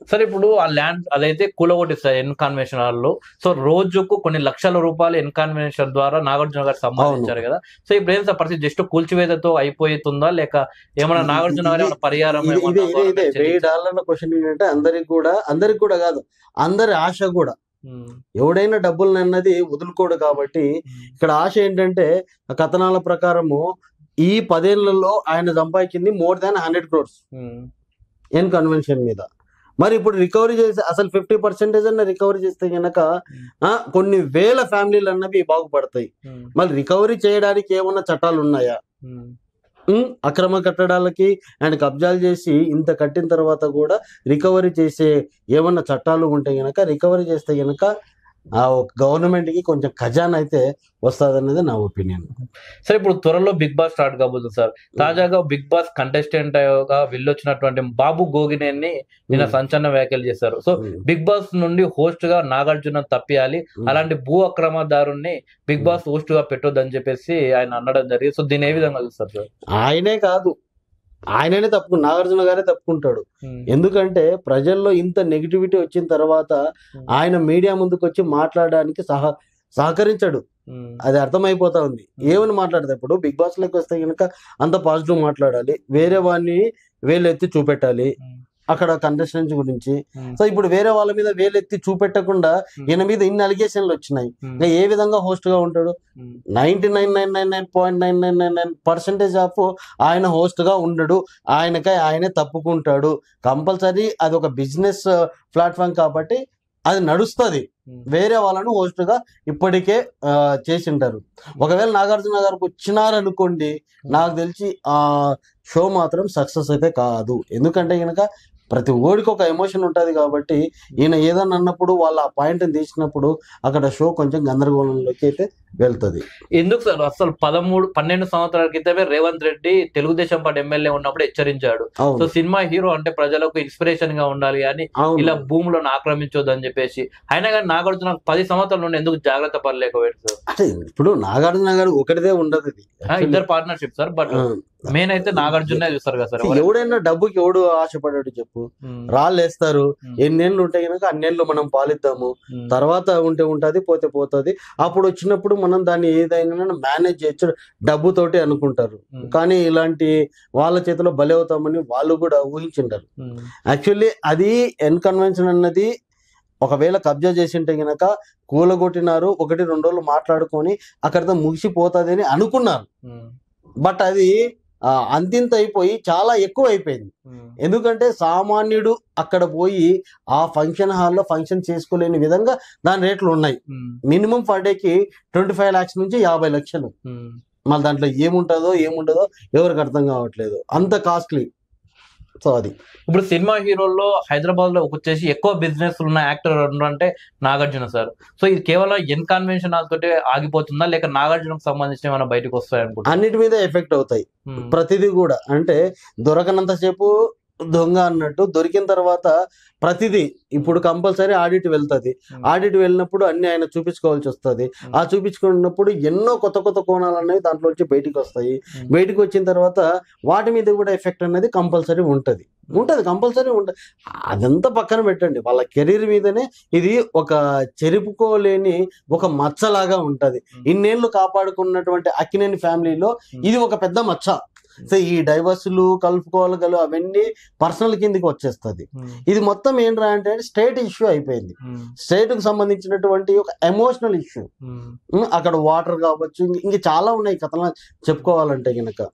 సరే ఇప్పుడు ఆ ల్యాండ్ అదైతే కూలగొట్టిస్తారు ఎన్కాన్వెన్షన్ హాల్‌లో. సో, రోజుకు కొన్ని లక్షల రూపాయలు ఎన్కాన్వెన్షన్ ద్వారా నాగార్జున గారు అవును. సంపాదించారు గదా! సో, ఇప్పుడేం సార్ పరిస్థితి జస్ట్ కూల్చివేతతో అయిపోతుందా? లేక ఏమన్నా ఇ ఇ నాగార్జున గారు ఇది ఏమన్నా పరిహారం ఇది ఇదే ఏమన్నా ఇదే ఇదే గవర్నమెంట్ చెల్లించారా? $1000 క్వెషన్ ఏంటంటే అందరికి కూడా కాదు. అందరి ఆశ గూడా. హ్మ్. ఎవడైనా డబ్బులనన్నది వదులుకోడు కాబట్టి, హ్మ్. ఇక్కడ ఆశ ఏంటంటే ఆ కథనాల ప్రకారము ఈ 10 ఏళ్లలో ఆయన సంపాదించింది మోర్ థాన్ 100 క్రోర్స్ హ్మ్. ఎన్ కన్వెన్షన్ మీద. మరి ఇప్పుడు రికవరీ చేసి అసలు 50% అన్న రికవరీ చేస్తే గనక హ్మ్. కొన్ని వేల ఫ్యామిలీలన్నవి బాగుపడతాయి. హ్మ్. మళ్ళీ రికవరీ చేయడానికి ఏమన్నా చట్టాలున్నాయా? హ్మ్. అక్రమ కట్టడాలకి అండ్ కబ్జాలు చేసి ఇంత కట్టిన తర్వాత గూడా రికవరీ చేసే ఏమన్నా చట్టాలు ఉంటే గనక రికవరీ చేస్తే గనక గవర్నమెంట్‌కి కొంచెం ఖజానా అయితే వస్తదనేది నా ఒపీనియన్. సరే ఇప్పుడు త్వరలో 'బిగ్ బాస్' స్టార్ట్ కాబోతుంది సార్. హ్మ్. తాజాగా 'బిగ్ బాస్' కంటెస్టెంట్‌గా వెళ్ళొచ్చినటువంటి బాబు గోగినేని నిన్న హ్మ్. సంచలన వ్యాఖ్యలు చేశారు. సో, హ్మ్. 'బిగ్ బాస్' నుండి హోస్ట్‌గా నాగార్జున తప్పియాలి. హ్మ్. అలాంటి భూ అక్రమదారుడిని 'బిగ్ హ్మ్. బాస్' హోస్ట్‌గా పెట్టొద్దని చెప్పేసి ఆయన అనడం జరిగింది. సో, దీన్ని ఏ విధంగా చూస్తారు సార్? ఆయనే కాదు. ఆయననే నాగార్జున గారే తప్పుకుంటాడు. హ్మ్. ఎందుకంటే ప్రజల్లో ఇంత నెగటివిటీ వచ్చిన తర్వాత హ్మ్. ఆయన మీడియా ముందుకొచ్చి మాట్లాడడానికి సహకరించడు. హ్మ్. అది అర్థమైపోతా ఉంది. హ్మ్. ఏమని మాట్లాడతారు ఇప్పుడు 'బిగ్ బాస్‌లోకి' వస్తే గనక అంత పాజిటివ్ మాట్లాడాలి. వేరే వాడిని వేలెత్తి చూపెట్టాలి. హ్మ్. అక్కడ కంటెస్టెంట్స్ గురించి. హ్మ్. సో, ఇప్పుడు వేరే వాళ్ళ మీద వేలెత్తి చూపెట్టకుండా హ్మ్. ఈయన మీద ఇన్ని అలిగేషన్‌లొచ్చినాయి. హ్మ్. ఇంక ఏ విధంగా హోస్ట్‌గా ఉంటాడు? హ్మ్. 99,999.999% ఆఫ్ ఆయన హోస్ట్‌గా ఉండడు. ఆయనే తప్పుకుంటాడు. కంపల్సరీ అదొక బిజినెస్ ప్లాట్‌ఫార్మ్ కాబట్టి అది నడుస్తది. హ్మ్. వేరే వాళ్ళను హోస్ట్‌గా ఇప్పటికే చేసుంటారు. ఒకవేళ నాగార్జున గారికొచ్చినారనుకోండి, నాకు తెలిసి షో మాత్రం సక్సెస్ అయితే కాదు. ఎందుకంటే గనక ప్రతి ఓడికి ఒక ఎమోషన్ ఉంటది కాబట్టి, ఈయన ఏదన్నా అన్నప్పుడు వాళ్ళు ఆ పాయింట్‌ని తీసినప్పుడు అక్కడ షో కొంచెం గందరగోళంలోకి అయితే వెళ్తది. ఎందుకు సార్ అసలు 12 సంవత్సరాల క్రితమే రేవంత్ రెడ్డి తెలుగుదేశం పార్టీ ఎమ్మెల్యే ఉన్నప్పుడు హెచ్చరించాడు. సో, అవును. సినిమా హీరో అంటే ప్రజలకు ఇన్‌స్పిరేషన్‌గా ఉండాలి గానీ, అవును. ఇలా భూములను ఆక్రమించొద్దని జెప్పేసి. అయినా గాని నాగార్జున 10 సంవత్సరాల నుండి ఎందుకు జాగ్రత్త పడలేకపోయాడు సార్? అంటే ఇప్పుడు నాగార్జున గారు ఒకడిదే ఉండదది. యాక్చువల్లీ ఇద్దరు పార్ట్నర్‌షిప్ సార్. బట్ ఆ! మెయిన్ అయితే ఎ నాగార్జునే చూస్తారు కదా సార్ ఎవరైనా సరే. ఎవడైనా డబ్బుకి ఎవడు ఆశపడడు చెప్పు. హ్మ్. రాళ్ళేస్తారు. హ్మ్. ఎన్నేళ్ళు ఉంటే గనక అన్నేళ్ళు మనం పాలిద్దాము. హ్మ్. తర్వాత ఉంటే ఉంటది, పోతే పోతది. అప్పుడొచ్చినప్పుడు మనం దాన్ని ఏదైనా మేనేజ్ చేయొచ్చు డబ్బుతోటి అనుకుంటారు. హ్మ్. కానీ ఇలాంటి వాళ్ళ చేతిలో బలవుతామని వాళ్ళు గూడా ఊహించుండరు. హ్మ్. యాక్చువల్లీ అది ఎన్‌కన్వెన్షన్ అన్నది ఒకవేళ కబ్జా చేసుంటే గనక కూలగొట్టినారు. 1, 2 రోజులు మాట్లాడుకొని అక్కడితో ముగిసిపోతదని అనుకున్నారు. హ్మ్. బట్ అది అంతింతయిపోయి చాలా ఎక్కువైపోయింది. హ్మ్. ఎందుకంటే సామాన్యుడు అక్కడ పోయి ఆ ఫంక్షన్ హాల్‌లో ఫంక్షన్ చేసుకోలేని విధంగా దాని రేట్లున్నాయి. హ్మ్. మినిమమ్ పర్ డేకి 25,00,000 నుంచి 50,00,000. హ్మ్. మళ్ళీ దాంట్లో ఏముంటదో, ఏముండదో ఎవరికీ అర్థం కావట్లేదు. అంత కాస్ట్‌లీ. సో, అది. ఇప్పుడు సినిమా హీరోల్లో హైదరాబాద్‌లో వచ్చేసి ఎక్కువ బిజినెస్‌లున్న యాక్టర్ ఎవరంటే నాగార్జున సార్. సో, ఇది కేవలం ఇన్‌కన్వెన్షన్ తోటే ఆగిపోతుందా? లేక నాగార్జునకు సంబంధించినవి ఏమైనా బయటకొస్తాయనుకుంటున్నారా? అన్నిటి మీద ఎఫెక్ట్ అవుతాయి. హ్మ్. ప్రతిది గూడా. అంటే దొరకనంత సేపు దొంగ అన్నట్టు దొరికిన తర్వాత ప్రతిదీ ఇప్పుడు హ్మ్. కంపల్సరీ ఆడిట్ వెళ్తది. హ్మ్. ఆడిట్ వెళ్ళినప్పుడు అన్నీ ఆయన చూపించుకోవాల్సొస్తది. హ్మ్. ఆ చూపించుకున్నప్పుడు ఎన్నో కొత్త కొత్త కోణాలనేవి దాంట్లోంచి బయటికొస్తాయి. హ్మ్. బయటికొచ్చిన తర్వాత వాటి మీద కూడా ఎఫెక్ట్ అనేది కంపల్సరీ ఉంటది. హ్మ్. కంపల్సరీ ఉంటది. అదంతా పక్కన పెట్టండి. వాళ్ళ కెరీర్ మీదనే ఇది ఒక చెరుపుకోలేని ఒక మచ్చలాగా ఉంటది. హ్మ్. ఇన్నేళ్లు కాపాడుకున్నటువంటి అక్కినేని ఫ్యామిలీలో హ్మ్. ఇది ఒక పెద్ద మచ్చ. హ్మ్. సో, ఈ డైవర్స్‌లు, కలుపుకోలుగలు అవన్నీ పర్సనల్ కిందకి వచ్చేస్తది. హ్మ్. ఇది మొత్తం ఏంట్రా అంటే స్టేట్ ఇష్యూ అయిపోయింది. హ్మ్. స్టేట్‌కి సంబంధించినటువంటి ఒక ఎమోషనల్ ఇష్యూ. హ్మ్. అక్కడ వాటర్ కావచ్చు, ఇంక చాలా ఉన్నాయి కథలు చెప్పుకోవాలంటే గనక.